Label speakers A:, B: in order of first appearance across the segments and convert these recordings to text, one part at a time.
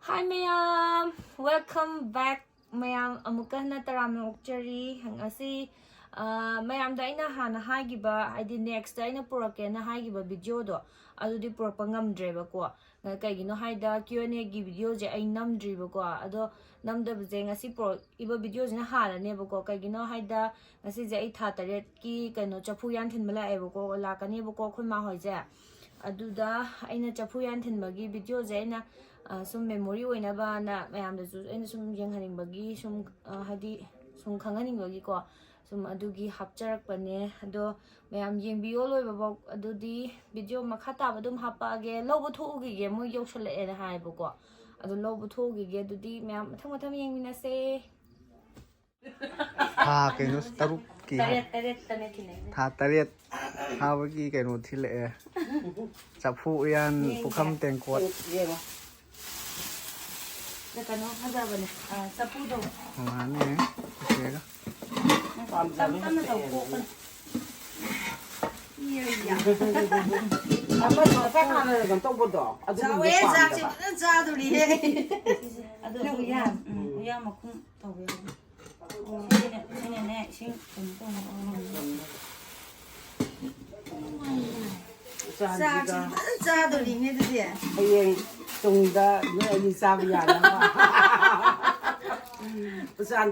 A: Hi mayam, welcome back mayam amuka na taramokchari hang asi mayam da ina hana haigiba id next da ina purake na haigiba video do adudi purapa ngamdreba ko kaigino haida Q&A gi video je ai namdriba ko ado namda bje ngasi pro iba video jina hala ne ko kaigino haida ngasi je ai tha taret ki kaino chapu yan thin mala e ko la kani ko khuma hoije aduda aina chapu yan thin bagi video je na some memory oina ba na mayam da ju aina sum yang haning bagi sum hadi sum khanganing bagi ko sum adugi hapcharak pane ado mayam yengbiyo loi ba adudi video makha ta badum hapa ge lobo thu ge mo yokshle e hai ba ko ado lobo thu ge adudi mayam mathang mathang yengmina se
B: ha kaino taruk ki
A: taret tane thine
B: tha taret ha bagi kaino thile chapu yan pukham tengkot
A: kano haja bane sapu do
B: mane kega
A: tam na to ko kan iya
C: apa to ka kana kan to bodo adu
A: we za chi za do ri he adu ya ma kun to we ne sing kun to za do ri ne de
C: ayeng tungda ni sabi ya na usan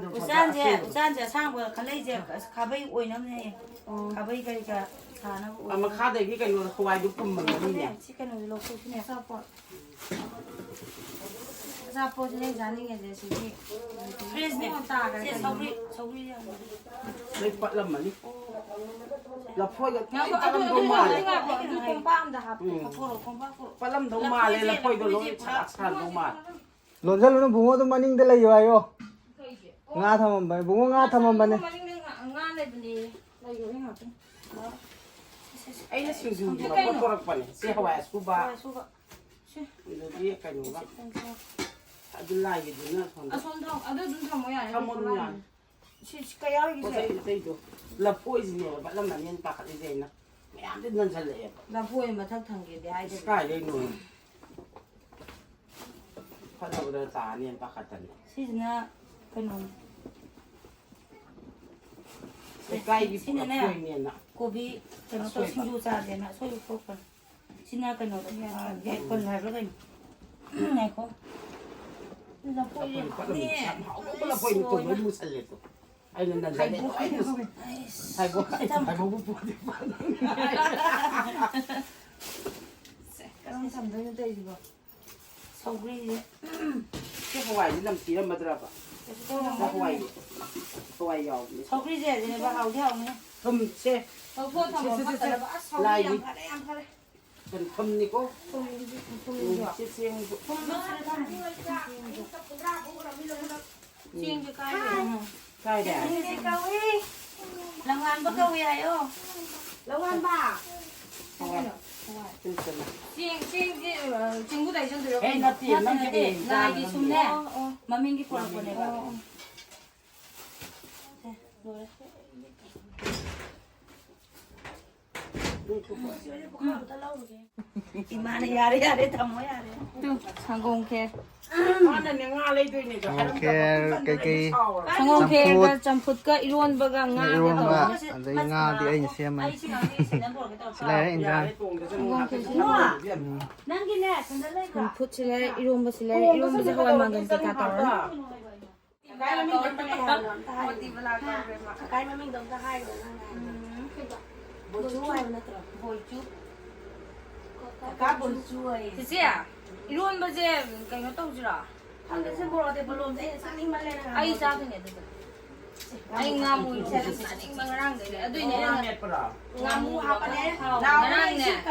A: je sang bo khalai je khabai oi nam ne khabai kai ka khana oi
C: ama kha de ki kai no khwai du kum mang ni ne
A: chi kai no lo ko ne sa po ne jani nge je si ni fresh ne ta ga se sauri ya
C: mai pat lam ma ni la phoi ga
A: adu
C: do ma le
A: du kong pa am da ha kong pa ko
C: pat lam do ma le la phoi do lo sa do ma
B: lonjaluna bungo to maning de layo ayo nga thamam ba bungo nga thamam ba ne
A: nga le bni layo ni ha
C: ai na sing ju ma ko torak pa ne se hawa su ba ilo di kai no ba adu la yi du na thon
A: asom dong adu dun thamo ya
C: thamo du ya
A: si kaya gi
C: ko sai do la phoi ji ne ba lam na nen pa kha de na me am de nan jale
A: la phoi ma thak thang ge de ai de
C: kai de no pa da da ta nen pa kha tan
A: si na kanon
C: kai gi phoi ne na
A: kobi kano to sinju cha de na so yu ko kan sina kano to ya ge kon la ro gan nai ko la phoi
C: ne ko la phoi ko no mu sale to ai nan jale ai bo bu de pa
A: kan sam do de ji ba sauri
C: ke hawai ni lam ti ram madra ba hawai hawai yaw
A: sauri je ne ba hau thao ne
C: thum se
A: hau pho thao ba ta ba sauri am phare
C: kan thum ni ko
A: thum
C: se seng
A: thum ba chieng ke kai
C: kai da
A: ke kawi langan ba kawi ayo langan ba 친구 다 이정 들어.
C: 에 나티 남게
A: 나 이게 숨네. 마민기 콜 보내 봐. 이만에 야래 담모 야래. 또 상공캐.
C: ana ne nga lei doi ne ga
B: okay
A: 상공캐가 점풋가 이루원 버가 nga.
B: iron ba adai nga di ai siam ai lai inda
A: nangi네 근데 풋치래 이루원 버실래 이루원 버지 하와 망건 티 가타원. cái mà mình đồng ra hai rồi bồi chú hay là bồi chú cá bồi chuối thì à luôn bây giờ cái nó tông chưa thằng cái xem bò thì bò lùm đấy sang ninh mà lên ai sao thế này anh ngam mùi xe anh mang răng đấy ở đây này ngam mùi học cái này đào răng nè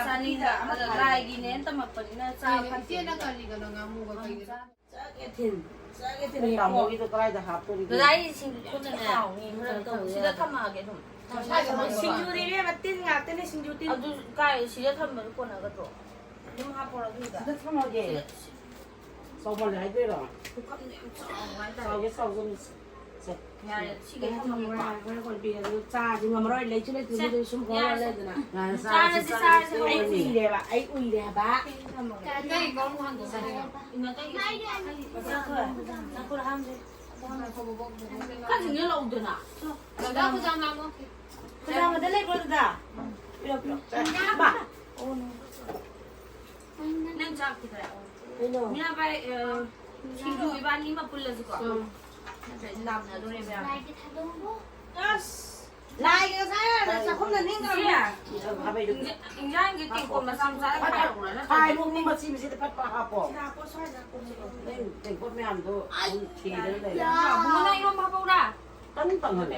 A: sang ninh là lại gì nè tâm hợp phần nó sao
D: Cái tiên nó cần gì cả nó ngắm mù cái gì
A: cái thìn cái
C: ta mo ito krai da hap to ri
A: lại xin con này xin thăm mà cái thùng 신주들이 맞든 약든에 신주들 아주 가이 시절 한번 거나 가도 좀 하보라 그다
C: da thamaje so ba lai de ra
A: 복합 냄새
C: sao cái sau zum 세.
A: 야, 시계
C: 내가
A: 한번
C: 먹어라.
A: 봐.
C: 그래 걸 비가 짜 지금 아무런 레이츠레 들고 좀 거라 내드나.
A: 짜르지, 짜르지.
C: 아이 우이래 봐. 아이 우이래 봐.
D: Cái có một hàng của sao?
A: 이거 땡겨. 나코라 하면 돼.
D: Cái
A: 같은 일 나오더나.
D: đó có sao không?
C: 그 다음에 내 거다. 뼈. 봐.
A: 난 잡기 그래.
C: 이놈.
A: 미나 바이 친구 이반이 막 불러주고. 남나 노래 배워.
C: lại cái sao sao không nên nghe
A: 야,
C: đâu
A: 인자 이게 땡고 막 삼사 가지고 그래.
C: hai luôn nhưng mà chim sẽ bắt vào hộp bỏ nên tỉnh con mèo đó thì đấy này
A: 야, 뭐나 이런 거 봐보라.
C: tấn tầng hơn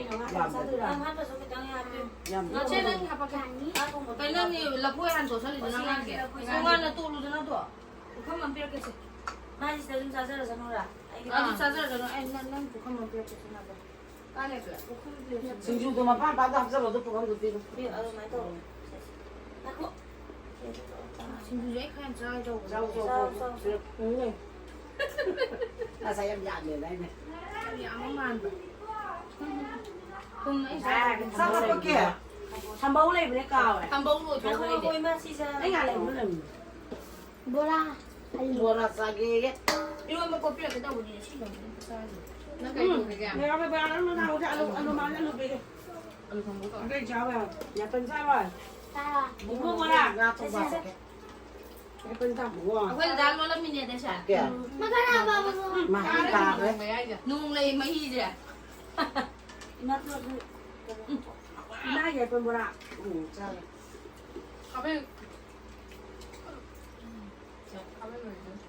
C: làm
A: 너 쟤는 가봐게 하니? 걔는 라포에 한 조선이 지나간 게. 송아는 또 루드나 또. 북한만 삐렇겠지.
E: 많이 좀 자세로 전화라.
A: 아주 자세로 저는 난 북한만 삐렇겠지 나도. 까네 그래.
C: 승주도 막 빠빠도 합쳐서도 부감도 뛰고
E: 많이 더. 나고.
A: 친구 저희 그냥 자이라고.
C: rau rau là sao em dặn ở đây này
A: 이 아무만 봐. 그럼
C: sao nó có kìa thằng bấu này với cào này
A: 한 번으로
E: 나고
A: 줘야 돼.
E: 보이면 시작.
C: anh à lại muốn làm
E: 뭐라.
C: mua là sao ghê
A: 이거 먹고 삐렇겠다 우리 시간
D: Nó cái của cái gà.
C: Mẹ ơi, bà nó nào ra ăn mà ăn về.
A: 응, 그럼 먹어.
C: Cái cháu vào. Nhà tân sao rồi?
E: 따라.
C: Mua mua ra. Ra trong vào. Cái tân sao của.
A: 아무래도 달러는 미네 대사.
C: Kìa.
E: 막아라 봐봐.
C: Mà cái cà đấy.
D: Mấy ai vậy?
A: 누룽레이 마히제.
E: 이마트
C: Nay giờ tân mua ra. Sao?
D: Có bên. Có bên người chứ.